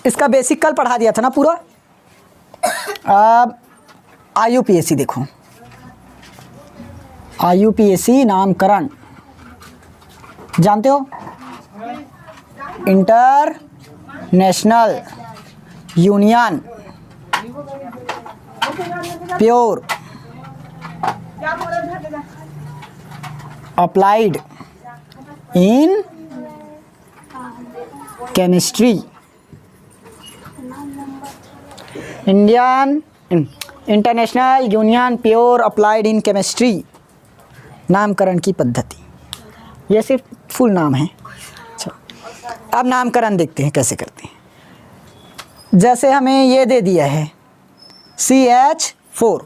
इसका बेसिक कल पढ़ा दिया था ना पूरा। अब IUPAC देखो, IUPAC नामकरण जानते हो, international union pure applied in chemistry, Indian international union pure applied in chemistry नामकरण की पद्धति। ये सिर्फ फुल नाम है। अच्छा, अब नामकरण देखते हैं कैसे करते हैं। जैसे हमें ये दे दिया है CH4,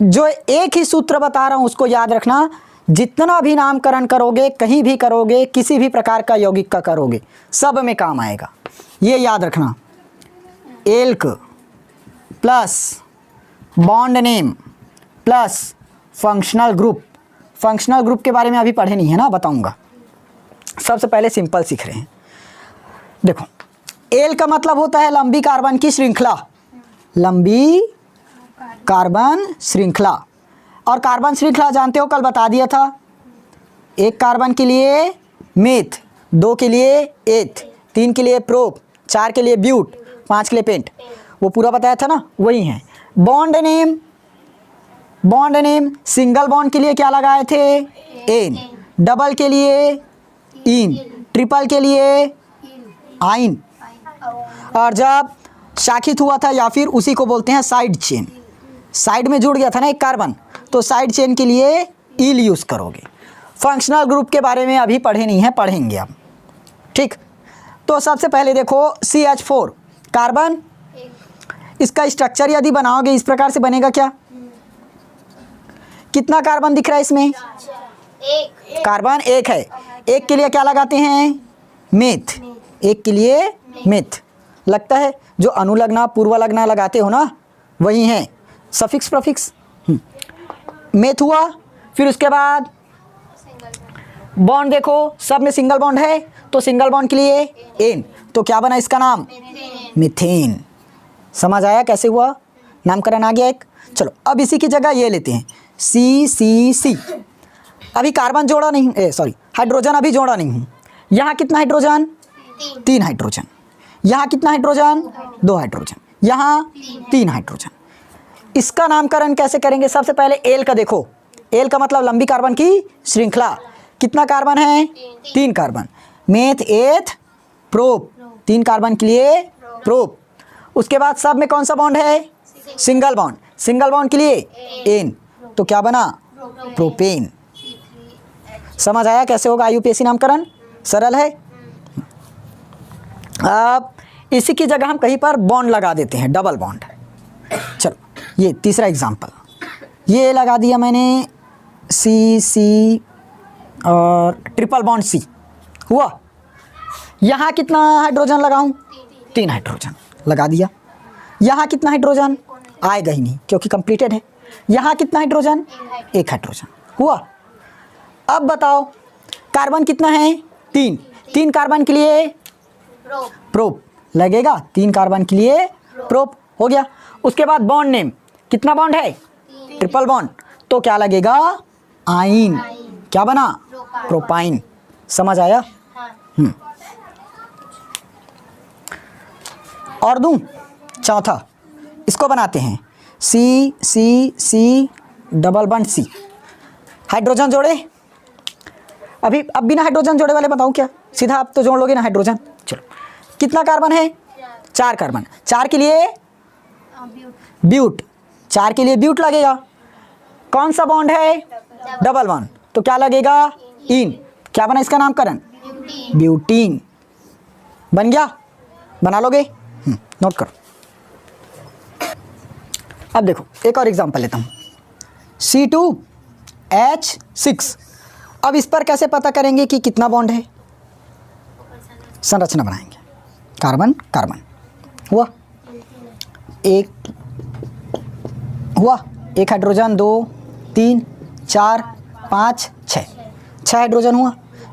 जो एक ही सूत्र बता रहा हूँ उसको याद रखना। जितना भी नामकरण करोगे, कहीं भी करोगे, किसी भी प्रकार का यौगिक का करोगे, सब में काम आएगा, ये याद रखना। Elk plus bond name plus functional group. Functional group के बारे में अभी पढ़े नहीं है ना, बताऊंगा। सबसे पहले सिंपल सीख रहे हैं। देखो, एल का मतलब होता है लंबी कार्बन की श्रृंखला, लंबी कार्बन श्रृंखला। और कार्बन श्रृंखला जानते हो, कल बता दिया था। एक कार्बन के लिए मेथ, 2 के लिए एथ, 3 के लिए प्रोप, 4 के लिए ब्यूट, 5 के लिए पेंट, वो पूरा बताया था ना, वही है। Bond name, bond name single bond के लिए क्या लगाए थे, एन, डबल के लिए इन, ट्रिपल के लिए आइन। और जब शाखित हुआ था या फिर उसी को बोलते हैं साइड चेन, साइड में जुड़ गया था ना एक कार्बन, तो साइड चेन के लिए ईल यूज़ करोगे। फंक्शनल ग्रुप के बारे में अभी पढ़े नहीं है, पढ़ेंगे अब, ठीक। तो सबसे पहले देखो CH4 कार्बन, इसका स्ट्रक्चर यदि बनाओगे इस प्रकार से बनेगा क्या, कितना कार्बन दिख रहा है इसमें, एक। कार्बन एक है, एक के लिए क्या लगाते हैं, मेथ, एक के लिए मेथ लगता है। जो अनुलग्ना पूर्वलग्ना लगाते हो ना, वही है सफिक्स प्रफिक्स। मेथ हुआ, फिर उसके बाद बॉन्ड देखो, सब में सिंगल बॉन्ड है, तो सिंगल बॉन्ड के लिए एन, तो क्या बना इसका नाम, मीथेन। समझ आया कैसे हुआ, नामकरण आ गया एक। चलो अब इसी की जगह ये लेते हैं CCC। अभी कार्बन जोड़ा नहीं, सॉरी हाइड्रोजन अभी जोड़ा नहीं हूँ। यहाँ कितना हाइड्रोजन, 3 हाइड्रोजन। यहाँ कितना हाइड्रोजन, 2 हाइड्रोजन। यहाँ 3 हाइड्रोजन। इसका नामकरण कैसे करेंगे, सबसे पहले एल का देखो, एल का मतलब लंबी कार्बन की श्रृंखला। कितना कार्बन है, 3 carbon. Meth eth prop, 3 carbon के लिए प्रोप। उसके बाद सब में कौन सा बॉन्ड है, सिंगल बॉन्ड, सिंगल बॉन्ड के लिए एन, तो क्या बना, प्रोपेन। समझ आया कैसे होगा IUPAC नामकरण, सरल है। अब इसी की जगह हम कहीं पर बॉन्ड लगा देते हैं, डबल बॉन्ड। चलो ये तीसरा एग्जाम्पल, ये लगा दिया मैंने C और ट्रिपल बॉन्ड C हुआ। यहाँ कितना हाइड्रोजन लगाऊं, 3 हाइड्रोजन लगा दिया। यहाँ कितना हाइड्रोजन, आएगा ही नहीं क्योंकि कंप्लीटेड है। यहाँ कितना हाइड्रोजन, 1 हाइड्रोजन हुआ। अब बताओ कार्बन कितना है, 3 कार्बन के लिए प्रोप लगेगा, 3 कार्बन के लिए प्रोप हो गया। उसके बाद बॉन्ड नेम, कितना बॉन्ड है, ट्रिपल बॉन्ड, तो क्या लगेगा, आइन, क्या बना, प्रोपाइन। समझ आया। और दूं चौथा, इसको बनाते हैं C double bond C, hydrogen जोड़े। अभी अब बिना हाइड्रोजन जोड़े वाले बताऊं क्या, सीधा आप तो जोड़ लोगे ना हाइड्रोजन। चलो कितना कार्बन है, 4 कार्बन, 4 के लिए ब्यूट, 4 के लिए ब्यूट लगेगा। कौन सा बॉन्ड है, डबल बॉन्ड, तो क्या लगेगा, इन, क्या बना इसका नामकरण, ब्यूटीन। बन गया, बना लोगे, नोट करो। अब देखो एक और एग्जांपल लेता हूँ, C2H6। अब इस पर कैसे पता करेंगे कि कितना बॉन्ड है, संरचना बनाएंगे। कार्बन कार्बन हुआ, एक हुआ, 1 हाइड्रोजन, 2 3 4 5 6 हाइड्रोजन हुआ,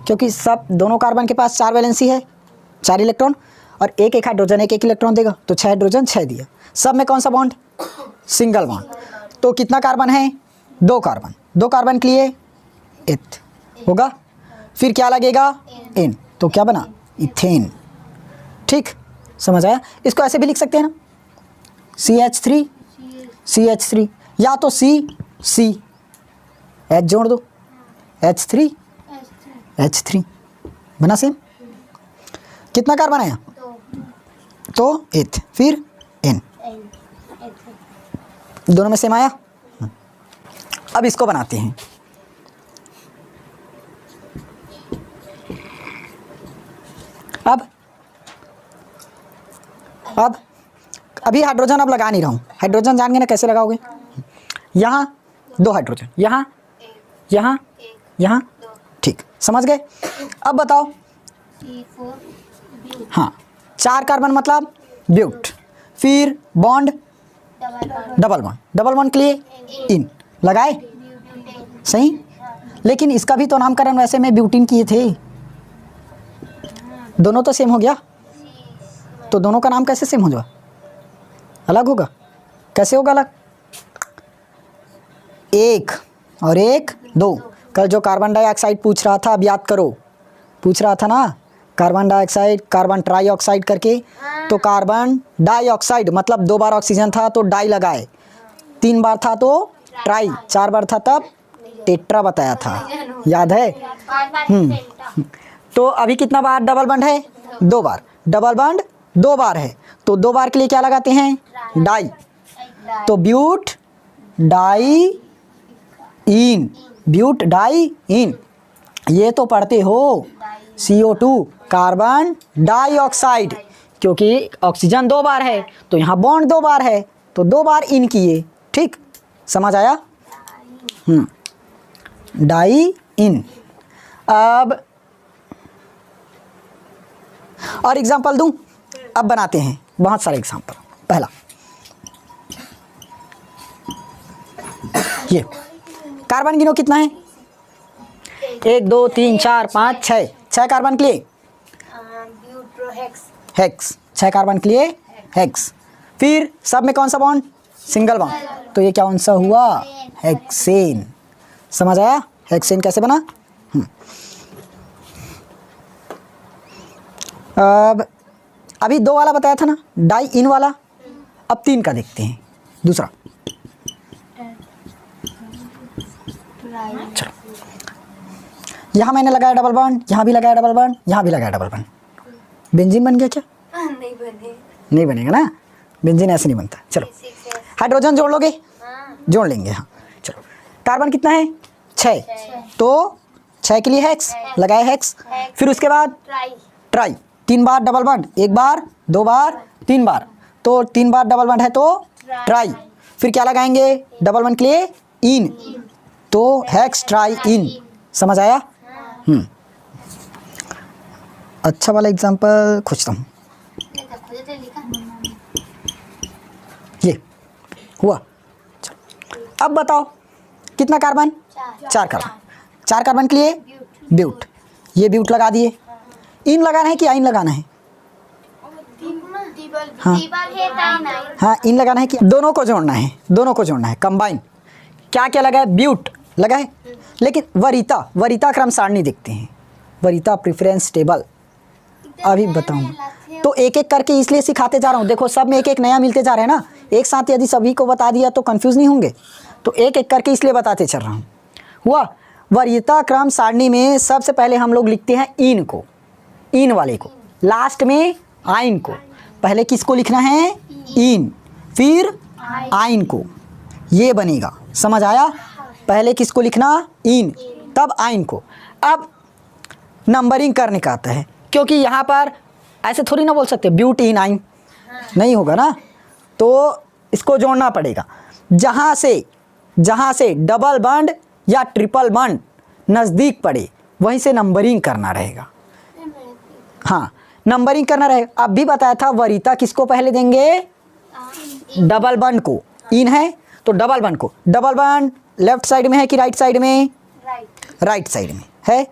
क्योंकि सब दोनों कार्बन के पास 4 वैलेंसी है, 4 इलेक्ट्रॉन। और एक एक हाइड्रोजन एक एक इलेक्ट्रॉन देगा, तो 6 हाइड्रोजन 6 दिया। सब में कौन सा बॉन्ड? Single bond. तो कितना कार्बन है? 2 कार्बन। 2 कार्बन के लिए एथ होगा, फिर क्या लगेगा? एन, तो क्या बना? इथेन। ठीक, समझ आया? इसको ऐसे भी लिख सकते हैं ना, CH3 CH3, या तो C H जोड़ दो, H3 H3 बना सेम। कितना कार्बन आया? तो एथ, फिर एन, दोनों में सेम आया। अब इसको बनाते हैं। अब अभी हाइड्रोजन अब लगा नहीं रहा हूँ। हाइड्रोजन जान गए ना कैसे लगाओगे? यहाँ 2 हाइड्रोजन, यहाँ यहाँ यहाँ, ठीक, समझ गए? अब बताओ। हाँ, 4 कार्बन मतलब ब्यूट, फिर bond double bond, double bond के लिए इन लगाए, सही। लेकिन इसका भी तो नामकरण वैसे में ब्यूटीन किए थे, दोनों तो सेम हो गया, तो दोनों का नाम कैसे सेम हो जाए? अलग होगा। कैसे होगा अलग? 1 और 1 2। कल जो कार्बन डाइऑक्साइड पूछ रहा था, अब याद करो, पूछ रहा था ना, कार्बन डाइऑक्साइड, कार्बन ट्राइऑक्साइड करके, तो कार्बन डाइऑक्साइड मतलब 2 बार ऑक्सीजन था तो डाई लगाए, 3 बार था तो ट्राई, 4 बार था तब टेट्रा बताया था, याद है? तो अभी कितना बार डबल बॉन्ड है? 2 बार। डबल बॉन्ड 2 बार है, तो 2 बार के लिए क्या लगाते हैं? डाई। तो ब्यूट डाई इन, ब्यूट डाई इन, ये तो पढ़ते हो CO2 कार्बन डाइऑक्साइड, क्योंकि ऑक्सीजन 2 बार है तो यहाँ बॉन्ड 2 बार है, तो 2 बार इन किए। ठीक, समझ आया? डाई इन। अब और एग्जांपल दूं? अब बनाते हैं बहुत सारे एग्जांपल। पहला ये कार्बन गिनो कितना है? 1 2 3 4 5 6, 6 कार्बन के लिए हेक्स, 6 कार्बन के लिए हेक्स। फिर सब में कौन सा बॉन्ड? सिंगल बॉन्ड, तो ये कौन सा हुआ? हेक्सेन। समझ आया? हेक्सेन कैसे बना? अब अभी 2 वाला बताया था ना, डाई इन वाला। अब 3 का देखते हैं, दूसरा। चलो, यहाँ मैंने लगाया डबल बॉन्ड, यहाँ भी लगाया डबल बॉन्ड, यहाँ भी लगाया डबल बॉन्ड। बेंजीन बन गया क्या? नहीं बनेगा ना, बेंजीन ऐसे नहीं बनता। चलो, हाइड्रोजन जोड़ लोगे? जोड़ लेंगे, हाँ। चलो, कार्बन कितना है? 6, तो 6 के लिए हेक्स लगाए, हेक्स। फिर उसके बाद ट्राई, 3 बार डबल बॉन्ड, 1 बार 2 बार 3 बार, तो 3 बार डबल बॉन्ड है तो ट्राई। फिर क्या लगाएंगे? डबल बॉन्ड के लिए इन, तो हेक्स ट्राई इन। समझ आया? अच्छा वाला एग्जांपल खोजता हूँ। ये हुआ। चलो, अब बताओ कितना कार्बन? 4 कार्बन। 4 कार्बन के लिए ब्यूट, ये ब्यूट लगा दिए। इन लगाना है कि आइन लगाना है? हाँ हाँ, इन लगाना है कि दोनों को जोड़ना है? दोनों को जोड़ना है, कंबाइन। क्या क्या लगा है? ब्यूट लगा है। लेकिन वरीता क्रम सारणी देखते हैं, वरीता प्रेफरेंस टेबल अभी बताऊंगा। तो एक एक करके इसलिए सिखाते जा रहा हूँ। देखो, सब में एक एक नया मिलते जा रहे हैं ना, एक साथ यदि सभी को बता दिया तो कंफ्यूज नहीं होंगे, तो एक एक करके इसलिए बताते चल रहा हूँ। हुआ? वरीयता क्रम सारणी में सबसे पहले हम लोग लिखते हैं इन को, इन वाले को, लास्ट में आइन को। पहले किसको लिखना है? इन, फिर आइन को, ये बनेगा। समझ आया? पहले किसको लिखना? इन, तब आइन को। अब नंबरिंग करने का आता है, क्योंकि यहाँ पर ऐसे थोड़ी ना बोल सकते ब्यूट इन आइन, नहीं होगा ना, तो इसको जोड़ना पड़ेगा। जहाँ से डबल बॉन्ड या ट्रिपल बॉन्ड नज़दीक पड़े वहीं से नंबरिंग करना रहेगा। हाँ, नंबरिंग करना रहेगा। अब भी बताया था वरीयता किसको पहले देंगे? डबल बॉन्ड को। इन है तो डबल बॉन्ड को। डबल बॉन्ड लेफ्ट साइड में है कि राइट साइड में? राइट साइड में है,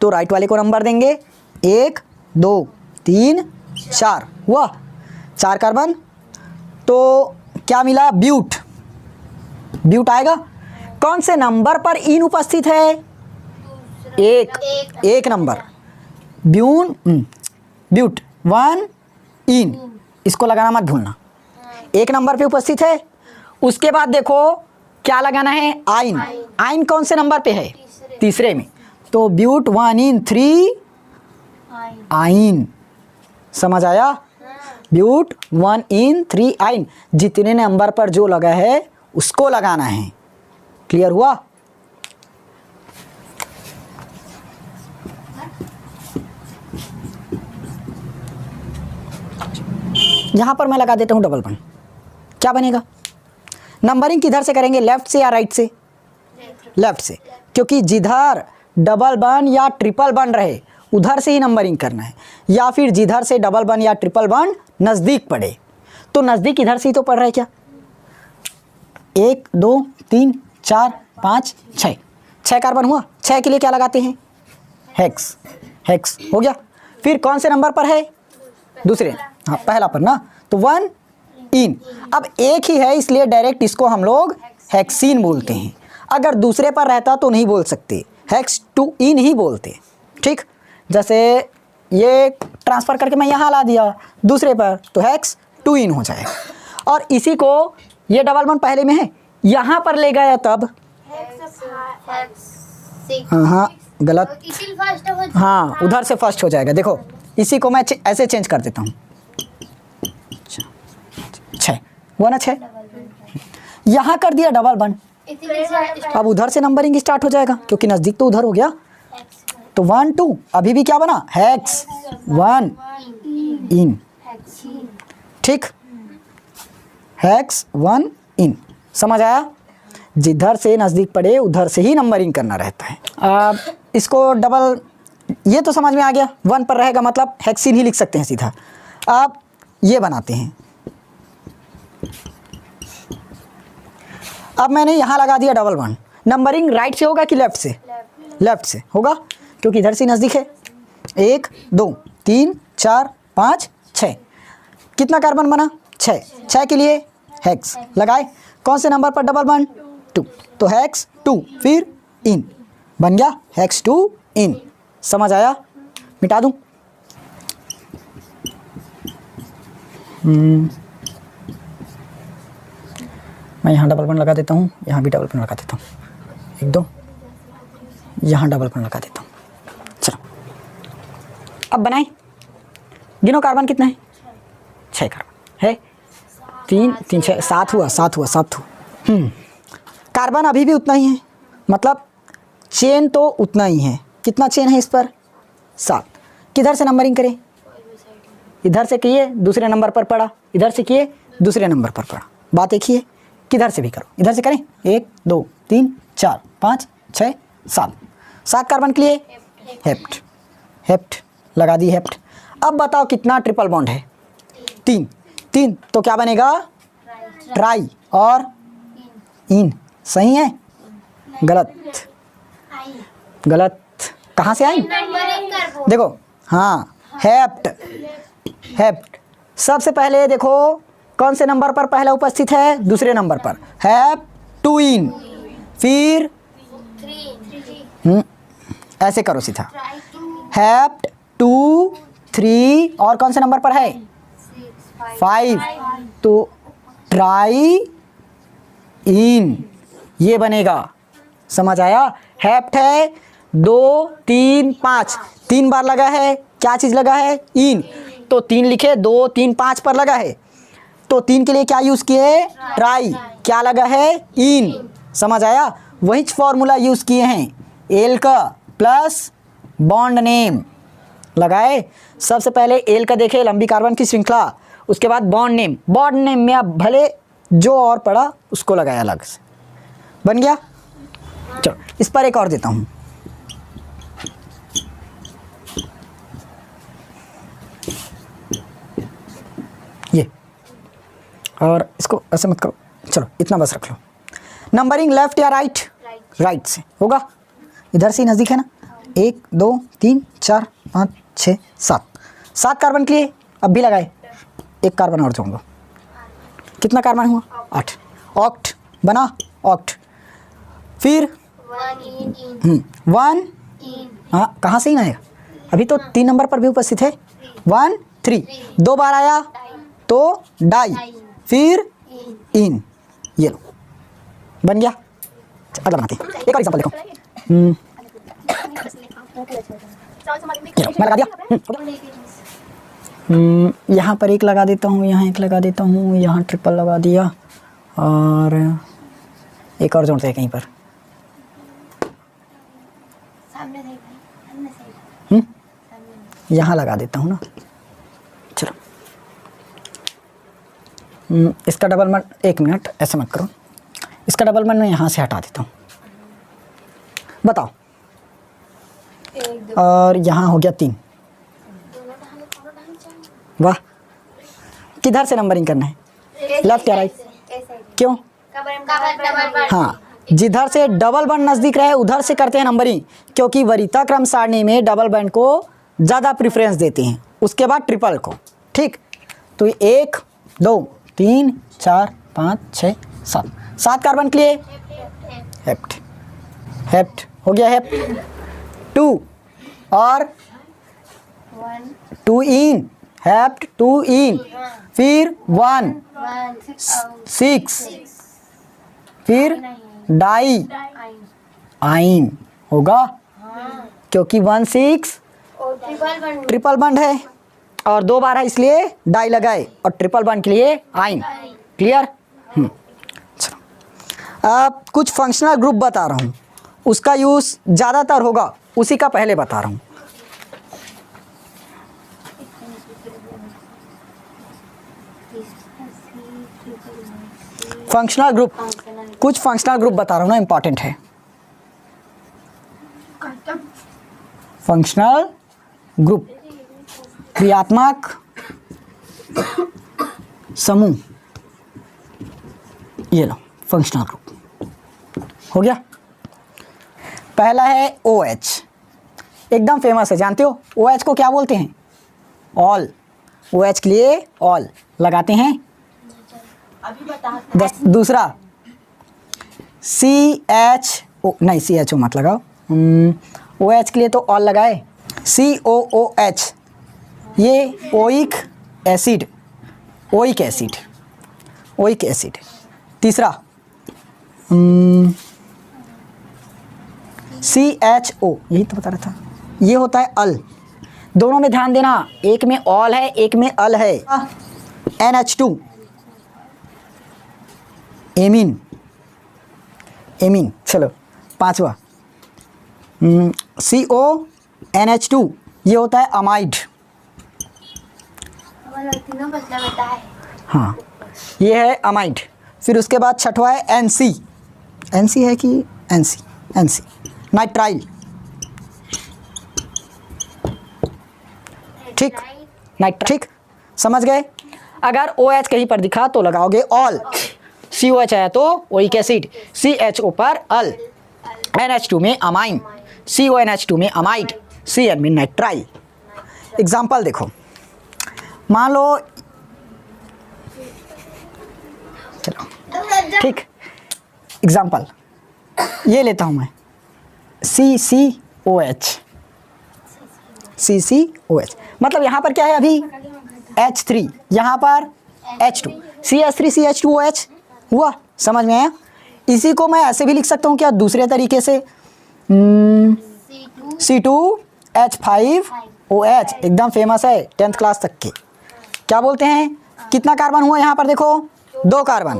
तो राइट वाले को नंबर देंगे 1 2 3 4 हुआ 4 कार्बन। तो क्या मिला? ब्यूट। ब्यूट आएगा। कौन से नंबर पर इन उपस्थित है? एक नंबर। ब्यूट 1 इन, इसको लगाना मत भूलना। एक नंबर पे उपस्थित है। उसके बाद देखो क्या लगाना है? आइन। आइन कौन से नंबर पे है? तीसरे में। तो ब्यूट 1 इन 3 आइन। समझ आया? ब्यूट 1 इन 3 आइन। जितने नंबर पर जो लगा है उसको लगाना है। क्लियर हुआ? यहां पर मैं लगा देता हूं डबल बॉन्ड। क्या बनेगा? नंबरिंग किधर से करेंगे? लेफ्ट से या राइट से? लेफ्ट से, क्योंकि जिधर डबल बॉन्ड या ट्रिपल बॉन्ड रहे उधर से ही नंबरिंग करना है, या फिर जिधर से डबल बॉन्ड या ट्रिपल बॉन्ड नज़दीक पड़े। तो नज़दीक इधर से ही तो पड़ रहा है। क्या? 1 2 3 4 5 6 6 कार्बन हुआ। 6 के लिए क्या लगाते हैं? हेक्स। हेक्स हो गया। फिर कौन से नंबर पर है? दूसरे, हाँ पहला पर ना। तो 1 इन। अब एक ही है इसलिए डायरेक्ट इसको हम लोग हेक्सीन बोलते हैं। अगर दूसरे पर रहता तो नहीं बोल सकते, हेक्स 2 इन ही बोलते। ठीक, जैसे ये ट्रांसफ़र करके मैं यहाँ ला दिया दूसरे पर, तो हेक्स 2 इन हो जाएगा। और इसी को, ये डबल बॉन्ड पहले में है, यहाँ पर ले गया तब हाँ गलत, हाँ उधर से फर्स्ट हो जाएगा। देखो इसी को मैं ऐसे चेंज कर देता हूँ। 6 हुआ ना? 6 यहाँ कर दिया डबल बॉन्ड। अब उधर से नंबरिंग स्टार्ट हो जाएगा क्योंकि नज़दीक तो उधर हो गया। तो 1 2 अभी भी क्या बना? हेक्स 1 इन। ठीक, हेक्स 1 इन। समझ आया? जिधर से नज़दीक पड़े उधर से ही नंबरिंग करना रहता है। अब इसको डबल, ये तो समझ में आ गया। 1 पर रहेगा मतलब हेक्सीन ही लिख सकते हैं सीधा। अब ये बनाते हैं। अब मैंने यहाँ लगा दिया डबल बॉन्ड। नंबरिंग राइट से होगा कि लेफ़्ट से? लेफ़्ट से होगा क्योंकि इधर से नज़दीक है। 1 2 3 4 5 6 कितना कार्बन बना? 6। 6 के लिए हेक्स लगाए। कौन से नंबर पर डबल बॉन्ड? 2। तो हेक्स 2 फिर इन बन गया हेक्स 2 इन। समझ आया? मिटा दूं? मैं यहाँ डबल बॉन्ड लगा देता हूँ, यहाँ भी डबल बॉन्ड लगा देता हूँ। 1 2 यहाँ डबल बॉन्ड लगा देता हूँ। चलो अब बनाए। गिनो कार्बन कितना है? 6 कार्बन है। 3 3 6 7 हुआ। 7 हुआ। 7 हुआ। कार्बन अभी भी उतना ही है, मतलब चेन तो उतना ही है। कितना चेन है इस पर? 7। किधर से नंबरिंग करें? इधर से किए दूसरे नंबर पर पड़ा, इधर से किए दूसरे नंबर पर पड़ा। बात एक ही है। किधर से भी करो, इधर से करें। 1 2 3 4 5 6 7 7 कार्बन के लिए हेप्ट। हेप्ट लगा दी हेप्ट। अब बताओ कितना ट्रिपल बॉन्ड है? 3। 3 तो क्या बनेगा? ट्राई और इन। सही है? गलत। गलत। कहाँ से आई? देखो हाँ हेप्ट। हेप्ट सबसे पहले देखो कौन से नंबर पर पहला उपस्थित है? दूसरे नंबर पर। हेप 2 इन, फिर ऐसे करो सीधा। हेप्ट 2 3 और कौन से नंबर पर है? 5। तो ट्राई इन ये बनेगा। समझ आया? हेप्ट है 2 3 5 3 बार लगा है। क्या चीज़ लगा है? इन। तो 3 लिखे, 2 3 5 पर लगा है। तो 3 के लिए क्या यूज़ किए? ट्राई। क्या लगा है? इन। समझ आया? वही फॉर्मूला यूज़ किए हैं, एल का प्लस बॉन्ड नेम लगाए। सबसे पहले एल का देखे लंबी कार्बन की श्रृंखला, उसके बाद बॉन्ड नेम। बॉन्ड नेम में अब भले जो और पड़ा उसको लगाया अलग से। बन गया? चलो इस पर एक और देता हूँ। ये, और इसको ऐसे मत करो। चलो इतना बस रख लो। नंबरिंग लेफ्ट या राइट? राइट से होगा। इधर से नज़दीक है ना। 1 2 3 4 5 6 7 7 कार्बन के लिए अब भी लगाए, 1 कार्बन और जोड़ दो, कितना कार्बन हुआ? 8। ऑक्ट बना, ऑक्ट। फिर 1 हाँ, कहाँ से ही आएगा, अभी तो 3 नंबर पर भी उपस्थित है। 1 3, 2 बार आया तो डाई, फिर इन, ये लो बन गया। अगला बनाते हैं, एक और एग्जांपल देखो। मैं लगा दिया। यहाँ पर 1 लगा देता हूँ, यहाँ 1 लगा देता हूँ, यहाँ ट्रिपल लगा दिया, और एक और जोड़ते हैं कहीं पर। यहाँ लगा देता हूँ ना, चलो। इसका डबल मन, 1 मिनट ऐसे मत करो, इसका डबल मन मैं यहाँ से हटा देता हूँ, बताओ। और यहाँ हो गया 3। वाह, किधर से नंबरिंग करना है, लेफ्ट या राइट? क्यों? हाँ, जिधर से डबल बंड नज़दीक रहे उधर से करते हैं नंबरिंग, क्योंकि वरीयता क्रम सारणी में डबल बंड को ज़्यादा प्रेफरेंस देते हैं, उसके बाद ट्रिपल को। ठीक, तो 1 2 3 4 5 6 7, 7 कार्बन के लिए हेप्ट, हेप्ट हो गया, हेप्ट 2 और 2 इन, हेप्ट 2 इन, फिर 1 6, फिर डाई आइन होगा, क्योंकि 1 6 ट्रिपल बंड है और 2 बार है इसलिए डाई लगाए, और ट्रिपल बंड के लिए आइन। क्लियर? चलो, अब कुछ फंक्शनल ग्रुप बता रहा हूँ, उसका यूज़ ज़्यादातर होगा, उसी का पहले बता रहा हूँ। फंक्शनल ग्रुप, कुछ फंक्शनल ग्रुप बता रहा हूँ ना, इंपॉर्टेंट है। फंक्शनल ग्रुप, क्रियात्मक समूह, ये लो फंक्शनल ग्रुप हो गया। पहला है OH, एकदम फेमस है, जानते हो OH को क्या बोलते हैं? ऑल। OH के लिए ऑल लगाते हैं। अभी बता। दूसरा CHO, नहीं CHO मत लगाओ, OH के लिए तो ऑल लगाए, COOH, ये oic acid, oic acid, oic acid. तीसरा CHO, यही तो बता रहा था, ये होता है अल। दोनों में ध्यान देना, एक में ऑल है एक में अल है। NH2, amine, amine. चलो, 5वां CONH2, ये होता है अमाइड। हाँ, ये है अमाइड। फिर उसके बाद 6वां है NC, NC है कि NC, NC नाइट्राइल। ठीक, ठीक, समझ गए? अगर OH कहीं पर दिखा तो लगाओगे ऑल, COH आया तो ओइक एसिड, CHO पर अल, NH2 में अमाइन, CONH2 में अमाइड, CN में नाइट्राइल। एग्जाम्पल देखो, मान लो, चलो ठीक, एग्जाम्पल ये लेता हूँ मैं, CCOH, CCOH मतलब यहाँ पर क्या है अभी H3, यहाँ पर H2, CH3 CH2OH हुआ, समझ में आया? इसी को मैं ऐसे भी लिख सकता हूँ क्या, दूसरे तरीके से, C2H5OH, एकदम फेमस है 10th क्लास तक के। क्या बोलते हैं, कितना कार्बन हुआ यहाँ पर देखो, 2 कार्बन,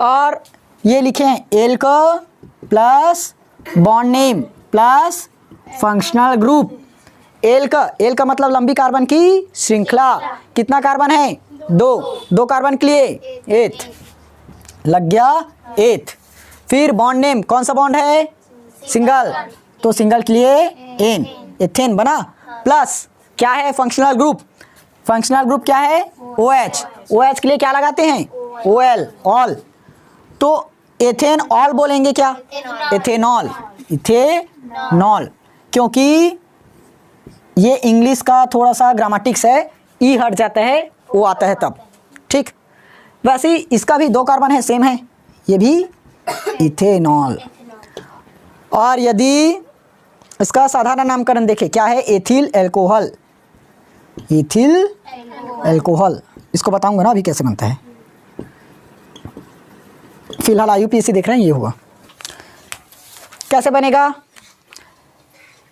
और ये लिखे हैं एल्को plus bond name plus functional group. एल्का, एल्का मतलब लंबी कार्बन की श्रृंखला। कितना कार्बन है, 2 कार्बन के लिए 8 लग गया, 8। फिर बॉन्ड नेम, कौन सा बॉन्ड है, सिंगल, तो सिंगल के लिए एन, एथेन बना। प्लस क्या है फंक्शनल ग्रुप, फंक्शनल ग्रुप क्या है OH, OH के लिए क्या लगाते हैं OL, ऑल, तो एथेन ऑल बोलेंगे क्या, एथेनॉल, इथेनॉल, क्योंकि ये इंग्लिश का थोड़ा सा ग्रामेटिक्स है, ई हट जाता है ओ आता है तब, ठीक। वैसे ही इसका भी 2 कार्बन है, सेम है, ये भी इथेनॉल। और यदि इसका साधारण नामकरण देखें क्या है, एथिल एल्कोहल, एथिल एल्कोहल। इसको बताऊंगा ना अभी कैसे बनता है, फिलहाल आईयूपीएसी देख रहे हैं, ये हुआ। कैसे बनेगा,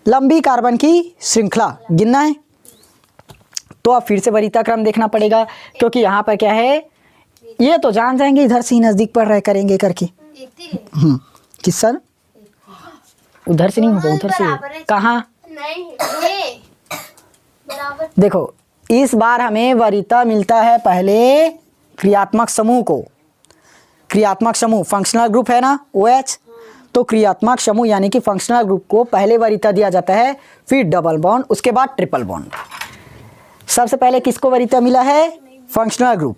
लंबी कार्बन की श्रृंखला गिनना है तो अब फिर से वरीयता क्रम देखना पड़ेगा, क्योंकि यहाँ पर क्या है, ये तो जान जाएंगे, इधर से ही नज़दीक पढ़ रहे करेंगे करके। किस सर, उधर से नहीं होगा, उधर से कहाँ, देखो इस बार हमें वरीयता मिलता है पहले क्रियात्मक समूह को, क्रियात्मक समूह फंक्शनल ग्रुप है ना OH, तो क्रियात्मक समूह यानी कि फंक्शनल ग्रुप को पहले वरीयता दिया जाता है, फिर डबल बॉन्ड, उसके बाद ट्रिपल बॉन्ड। सबसे पहले किसको वरीयता मिला है, फंक्शनल ग्रुप,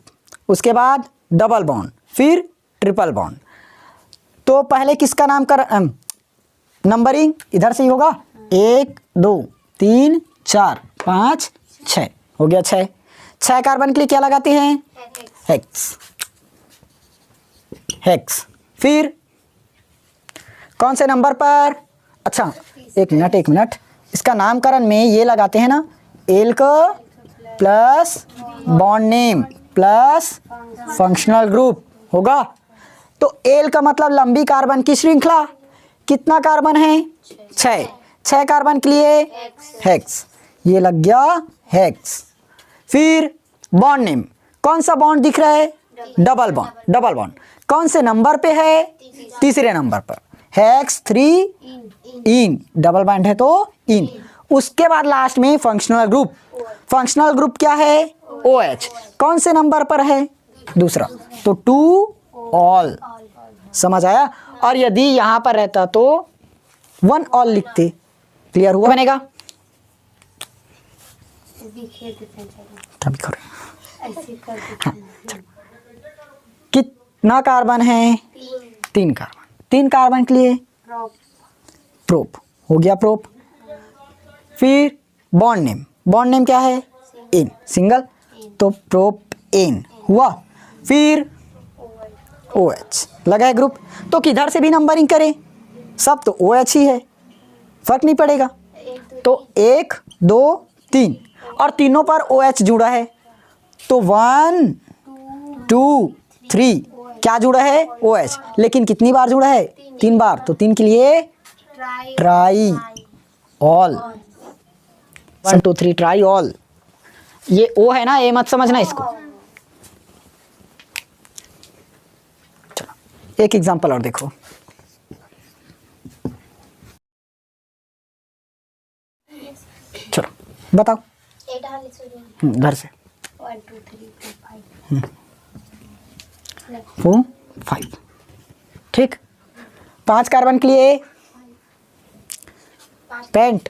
उसके बाद डबल बॉन्ड, फिर ट्रिपल बॉन्ड। तो पहले किसका नाम कर नंबरिंग इधर से ही होगा, 1 2 3 4 5 6 हो गया, 6 कार्बन के लिए क्या लगाते हैं, हेक्स, हेक्स। फिर कौन से नंबर पर, अच्छा एक मिनट, इसका नामकरण में ये लगाते हैं ना, elk plus bond name plus functional group होगा। तो एल का मतलब लंबी कार्बन की श्रृंखला, कितना कार्बन है, 6 कार्बन के लिए हेक्स, ये लग गया हेक्स। फिर बॉन्ड नेम, कौन सा बॉन्ड दिख रहा है, डबल बॉन्ड, डबल बॉन्ड कौन से नंबर पे है, तीसरे नंबर पर, हेक्स 3 इन, डबल बॉन्ड है तो इन। उसके बाद लास्ट में फंक्शनल ग्रुप, फंक्शनल ग्रुप क्या है, OH, कौन से नंबर पर है, दूसरा, तो 2 ऑल, समझ आया। और यदि यहां पर रहता तो 1 ऑल लिखते, क्लियर हुआ, बनेगा। कितना कार्बन है, 3 कार्बन, 3 कार्बन के लिए प्रोप हो गया, प्रोप। फिर बॉन्ड नेम, बॉन्ड नेम क्या है, इन, सिंगल, तो प्रोप एन हुआ। फिर OH लगा है ग्रुप, तो किधर से भी नंबरिंग करें सब तो OH ही है, फर्क नहीं पड़ेगा। तो 1 2 3 और तीनों पर OH जुड़ा है, तो 1 2 3 क्या जुड़ा है, OH, लेकिन कितनी बार जुड़ा है, 3 बार, तो 3 के लिए ट्राई ऑल, 1 2 3 ट्राई ऑल। ये O है ना, ए मत समझना इसको। चलो एक एग्जांपल और देखो, चलो बताओ घर से, 1 2 3 4 5 4 5, ठीक। 5 कार्बन के लिए पेंट,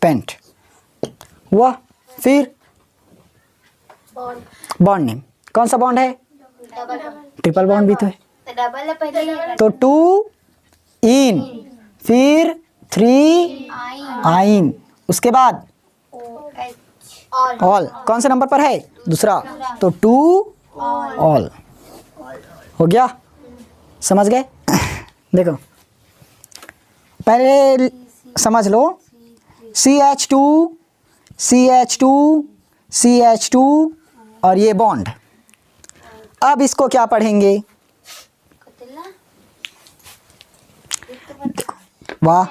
पेंट हुआ। फिर बॉन्ड नेम, कौन सा बॉन्ड है, ट्रिपल बॉन्ड भी तो है, डबल है पहले, तो 2 इन, फिर 3 आइन, उसके बाद ऑल, कौन से नंबर पर है, दूसरा, तो 2 ऑल हो गया, समझ गए। देखो पहले समझ लो, CH2 CH2 CH2 और ये बॉन्ड। अब इसको क्या पढ़ेंगे, देखो वाह,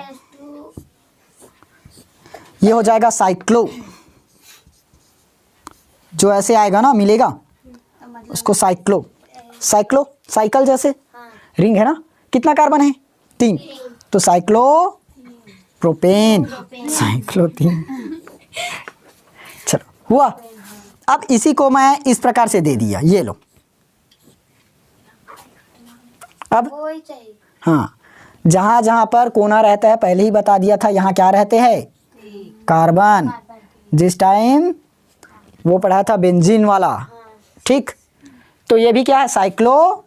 ये हो जाएगा साइक्लो, जो ऐसे आएगा ना मिलेगा उसको साइक्लो, साइक्लो साइकिल जैसे रिंग है ना, कितना कार्बन है, 3, तो साइक्लो प्रोपेन, साइक्लो 3। चलो हुआ। अब इसी को मैं इस प्रकार से दे दिया, ये लो। अब हाँ, जहाँ जहाँ पर कोना रहता है पहले ही बता दिया था, यहाँ क्या रहते हैं, कार्बन। जिस टाइम वो पढ़ा था बेंजीन वाला, ठीक। तो ये भी क्या है, साइक्लो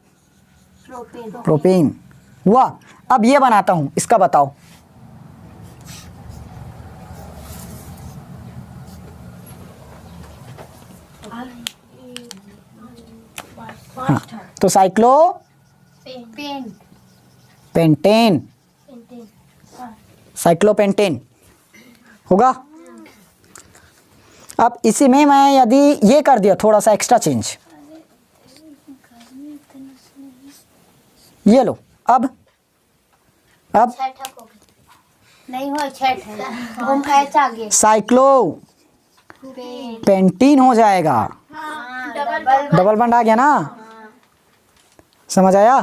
प्रोपेन हुआ। अब ये बनाता हूँ, इसका बताओ, हाँ, तो cyclo pen pentane, pentane cyclopentane होगा। अब इसी में मैं यदि ये कर दिया थोड़ा सा एक्स्ट्रा चेंज, ये लो। अब छठ को नहीं हो छठ हम एच आगे साइक्लो पेन पेंटीन हो जाएगा। डबल डबल बंड आ गया ना, समझ आया।